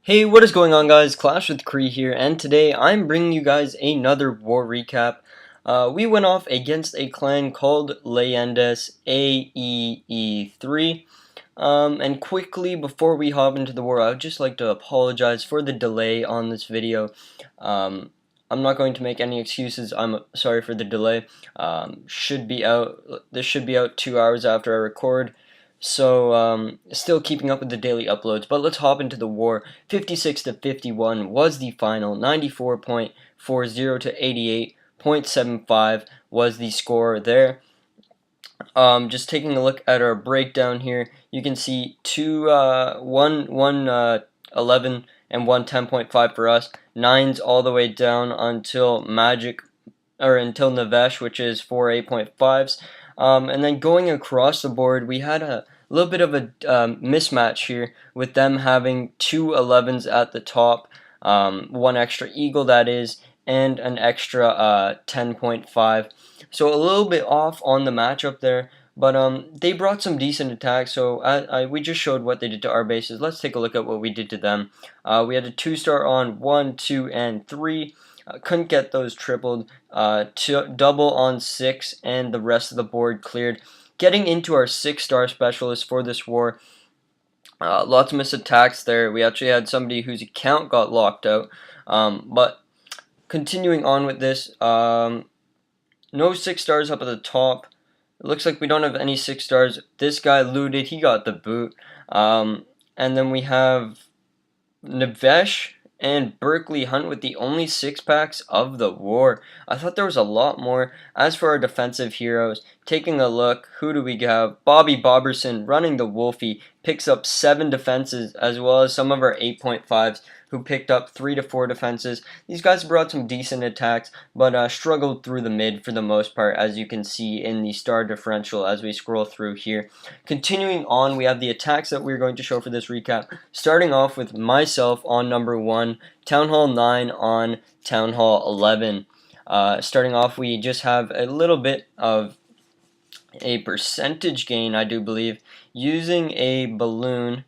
Hey, what is going on, guys? Clash with Kree here, and today I'm bringing you guys another war recap. We went off against a clan called Leyendas AEE3. And quickly, before we hop into the war, I would just like to apologize for the delay on this video. Um, I'm not going to make any excuses. I'm sorry for the delay. This should be out 2 hours after I record. So, still keeping up with the daily uploads, but let's hop into the war. 56 to 51 was the final. 94.40 to 88.75 was the score there. Just taking a look at our breakdown here, you can see 11 and 10.5 for us. Nines all the way down until until Navesh, which is 4 8.5s. And then going across the board, we had a little bit of a mismatch here with them having two 11s at the top, one extra eagle that is, and an extra 10.5. So a little bit off on the matchup there, but they brought some decent attacks. So we just showed what they did to our bases. Let's take a look at what we did to them. We had a 2-star on 1, 2, and 3. Couldn't get those tripled. Double on 6, and the rest of the board cleared. Getting into our 6-star specialist for this war. Lots of missed attacks there. We actually had somebody whose account got locked out. But continuing on with this, no 6-stars up at the top. It looks like we don't have any 6-stars. This guy looted. He got the boot. And then we have Navesh and Berkeley Hunt with the only 6-packs of the war. I thought there was a lot more. As for our defensive heroes, taking a look, who do we have? Bobby Boberson running the Wolfie, picks up 7 defenses, as well as some of our 8.5s who picked up 3 to 4 defenses. These guys brought some decent attacks, but struggled through the mid for the most part, as you can see in the star differential as we scroll through here. Continuing on, we have the attacks that we're going to show for this recap, starting off with myself on number 1, Town Hall 9 on Town Hall 11. Starting off, we just have a little bit of a percentage gain, I do believe, using a balloon.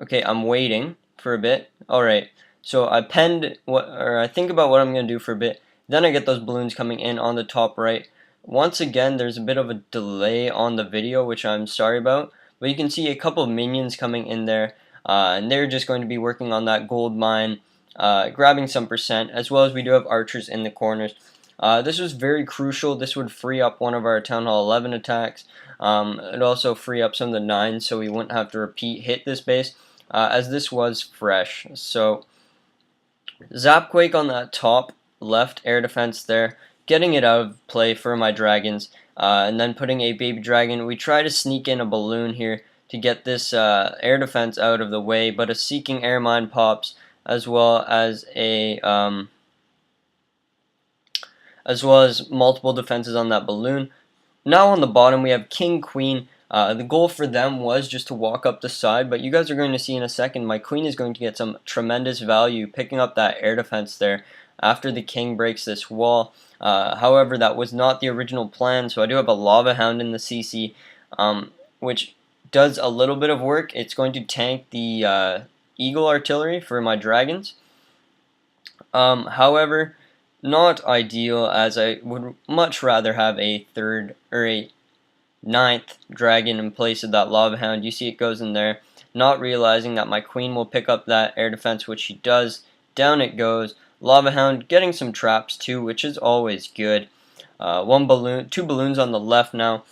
Okay, I'm waiting for a bit. Alright, so I think about what I'm going to do for a bit. Then I get those balloons coming in on the top right. Once again, there's a bit of a delay on the video, which I'm sorry about. But you can see a couple of minions coming in there. And they're just going to be working on that gold mine, grabbing some percent, as well as we do have archers in the corners. This was very crucial. This would free up one of our Town Hall 11 attacks. It'd also free up some of the 9s so we wouldn't have to hit this base, as this was fresh. So, Zapquake on that top left air defense there, getting it out of play for my dragons, and then putting a baby dragon. We try to sneak in a balloon here to get this air defense out of the way, but a seeking air mine pops, as well as multiple defenses on that balloon. Now on the bottom we have King Queen. The goal for them was just to walk up the side, but you guys are going to see in a second my Queen is going to get some tremendous value picking up that air defense there after the King breaks this wall. However, that was not the original plan, so I do have a Lava Hound in the CC, which does a little bit of work. It's going to tank the Eagle artillery for my dragons. However, not ideal, as I would much rather have a 3rd or a 9th dragon in place of that Lava Hound. You see it goes in there, not realizing that my Queen will pick up that air defense, which she does. Down it goes. Lava Hound getting some traps too, which is always good. 2 balloons on the left now.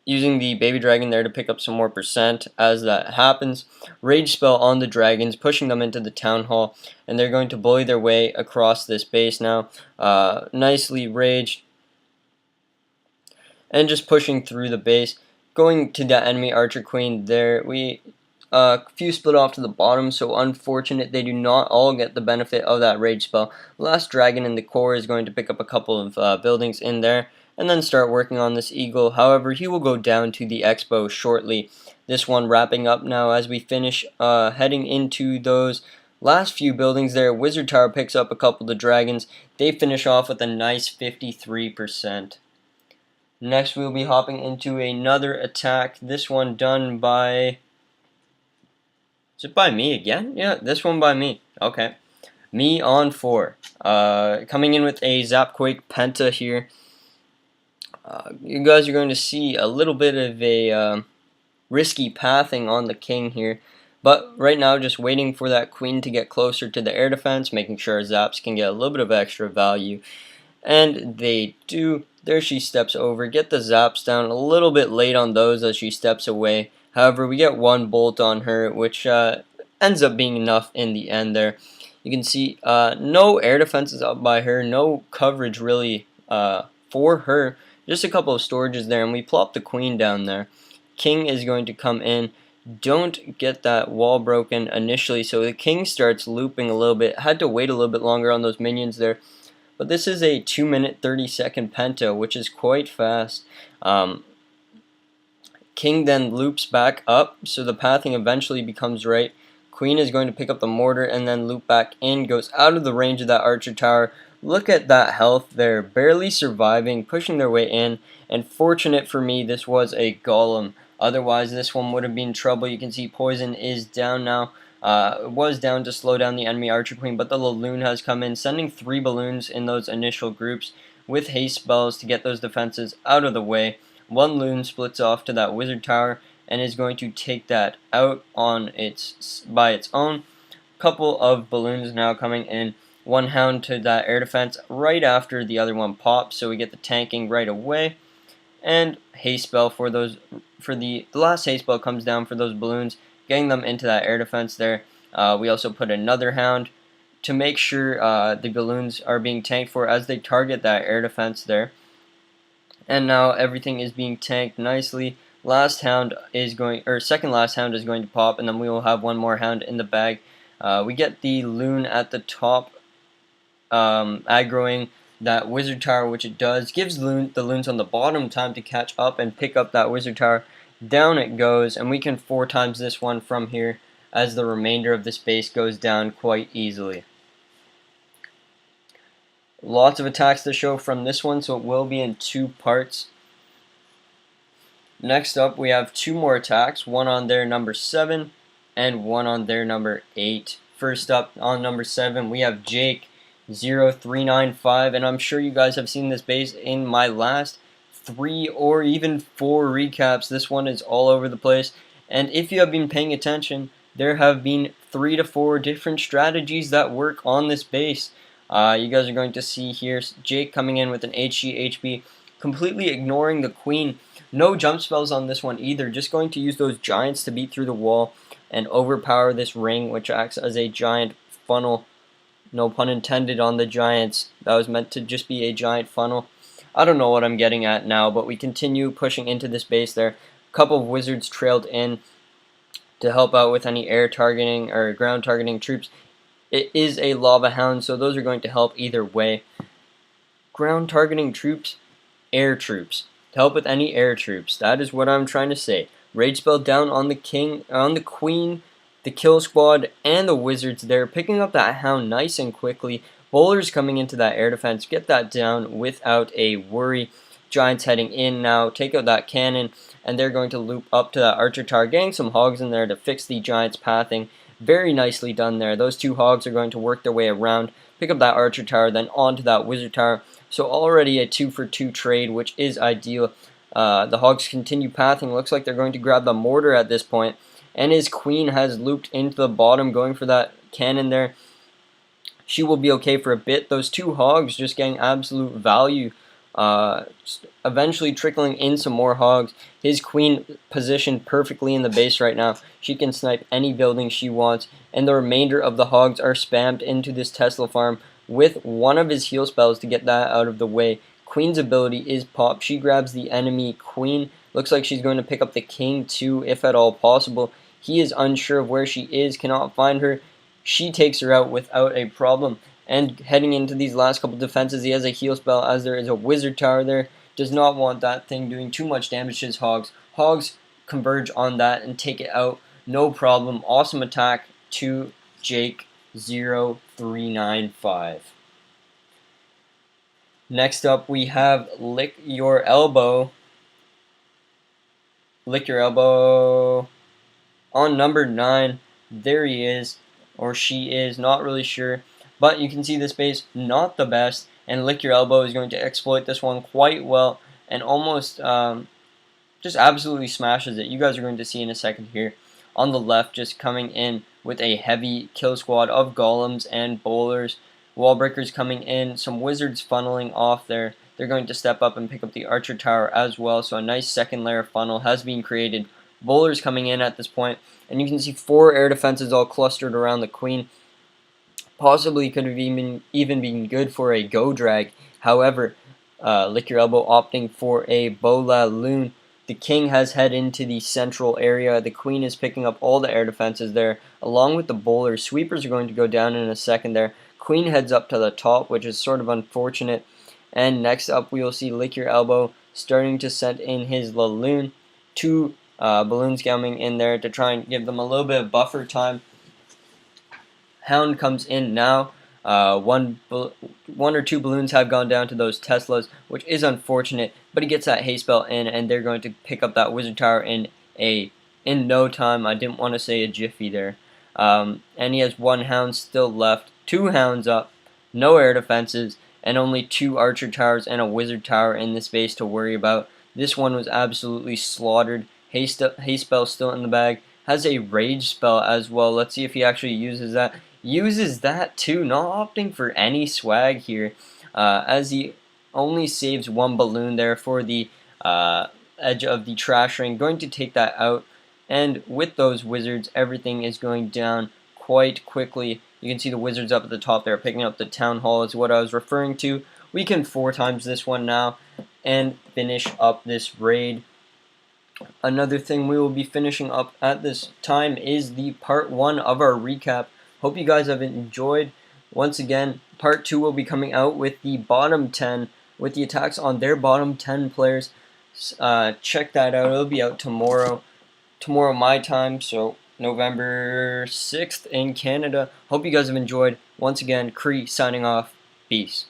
Using the baby dragon there to pick up some more percent as that happens. Rage spell on the dragons, pushing them into the town hall, and they're going to bully their way across this base now. Nicely raged, and just pushing through the base. Going to the enemy archer queen there, a few split off to the bottom, so unfortunate they do not all get the benefit of that rage spell. Last dragon in the core is going to pick up a couple of buildings in there, and then start working on this eagle. However, he will go down to the expo shortly. This one wrapping up now as we finish heading into those last few buildings there. Wizard Tower picks up a couple of the dragons. They finish off with a nice 53%. Next, we'll be hopping into another attack. This one done by Is it by me again? Yeah, this one by me. Okay. Me on 4. Coming in with a Zapquake Penta here. You guys are going to see a little bit of a risky pathing on the king here. But right now, just waiting for that queen to get closer to the air defense, making sure our zaps can get a little bit of extra value. And they do. There she steps over. Get the zaps down a little bit late on those as she steps away. However, we get one bolt on her, which ends up being enough in the end there. You can see no air defenses up by her, no coverage really for her. Just a couple of storages there, and we plop the queen down there. King is going to come in. Don't get that wall broken initially, so the king starts looping a little bit. Had to wait a little bit longer on those minions there. But this is a 2-minute 30-second penta, which is quite fast. King then loops back up, so the pathing eventually becomes right. Queen is going to pick up the mortar and then loop back in, goes out of the range of that archer tower. Look at that health there, barely surviving, pushing their way in, and fortunate for me, this was a golem. Otherwise, this one would have been trouble. You can see poison is down now. It was down to slow down the enemy archer queen, but the Laloon has come in, sending 3 balloons in those initial groups with haste spells to get those defenses out of the way. One loon splits off to that wizard tower and is going to take that out on by its own. Couple of balloons now coming in. One hound to that air defense right after the other one pops, so we get the tanking right away. And haste spell for those. For the last haste spell comes down for those balloons, getting them into that air defense there. We also put another hound to make sure the balloons are being tanked for as they target that air defense there. And now everything is being tanked nicely. Last hound is going, or second last hound is going to pop, and then we will have one more hound in the bag. We get the loon at the top, aggroing that wizard tower, which it does. Gives the loons on the bottom time to catch up and pick up that wizard tower. Down it goes, and we can 4 times this one from here as the remainder of this base goes down quite easily. Lots of attacks to show from this one, so it will be in 2 parts. Next up, we have 2 more attacks, one on their number 7 and one on their number 8. First up, on number 7, we have Jake 0395, and I'm sure you guys have seen this base in my last 3 or even 4 recaps. This one is all over the place, and if you have been paying attention, there have been 3 to 4 different strategies that work on this base. You guys are going to see here Jake coming in with an HB, completely ignoring the queen. No jump spells on this one either, just going to use those giants to beat through the wall and overpower this ring, which acts as a giant funnel. No pun intended on the giants. That was meant to just be a giant funnel. I don't know what I'm getting at now, but we continue pushing into this base there. A couple of wizards trailed in to help out with any air targeting or ground targeting troops. It is a lava hound, so those are going to help either way. Ground targeting troops, air troops. To help with any air troops. That is what I'm trying to say. Rage spell down on the king, on the queen, the kill squad, and the wizards there. Picking up that hound nice and quickly. Bowlers coming into that air defense. Get that down without a worry. Giants heading in now. Take out that cannon, and they're going to loop up to that archer tower. Getting some hogs in there to fix the giants' pathing. Very nicely done there. Those 2 hogs are going to work their way around, pick up that archer tower, then onto that wizard tower. So already a 2-for-2 trade, which is ideal. The hogs continue pathing. Looks like they're going to grab the mortar at this point. And his queen has looped into the bottom, going for that cannon there. She will be okay for a bit. Those 2 hogs just getting absolute value. Eventually trickling in some more hogs. His queen positioned perfectly in the base right now. She can snipe any building she wants, and the remainder of the hogs are spammed into this Tesla farm with one of his heal spells to get that out of the way. Queen's ability is pop. She grabs the enemy queen. Looks like she's going to pick up the king too, if at all possible. He is unsure of where she is, cannot find her. She takes her out without a problem. And heading into these last couple defenses, he has a heal spell as there is a wizard tower there. Does not want that thing doing too much damage to his hogs. Hogs converge on that and take it out. No problem. Awesome attack to Jake 0395. Next up, we have Lick Your Elbow. Lick Your Elbow on number 9. There he is, or she is, not really sure. But you can see this base, not the best, and Lick Your Elbow is going to exploit this one quite well, and almost just absolutely smashes it. You guys are going to see in a second here. On the left, just coming in with a heavy kill squad of golems and bowlers. Wall breakers coming in, some wizards funneling off there. They're going to step up and pick up the archer tower as well, so a nice second layer funnel has been created. Bowlers coming in at this point, and you can see 4 air defenses all clustered around the queen. Possibly could have even been good for a go drag. However, Lick Your Elbow opting for a Bola Loon. The king has head into the central area. The queen is picking up all the air defenses there, along with the bowlers. Sweepers are going to go down in a second there. Queen heads up to the top, which is sort of unfortunate. And next up, we will see Lick Your Elbow starting to send in his Laloon. 2 balloons coming in there to try and give them a little bit of buffer time. Hound comes in now. One or two balloons have gone down to those Teslas, which is unfortunate. But he gets that haste spell in, and they're going to pick up that wizard tower in no time. I didn't want to say a jiffy there. And he has 1 hound still left, 2 hounds up, no air defenses, and only 2 archer towers and a wizard tower in this base to worry about. This one was absolutely slaughtered. Haste spell still in the bag. Has a rage spell as well. Let's see if he actually uses that. Uses that too, not opting for any swag here, as he only saves 1 balloon there for the edge of the trash ring. Going to take that out, and with those wizards, everything is going down quite quickly. You can see the wizards up at the top there, picking up the town hall is what I was referring to. We can 4 times this one now and finish up this raid. Another thing we will be finishing up at this time is the part 1 of our recap. Hope you guys have enjoyed. Once again, part 2 will be coming out with the bottom 10, with the attacks on their bottom 10 players. Check that out. It'll be out tomorrow my time, so November 6th in Canada. Hope you guys have enjoyed. Once again, Cree signing off. Peace.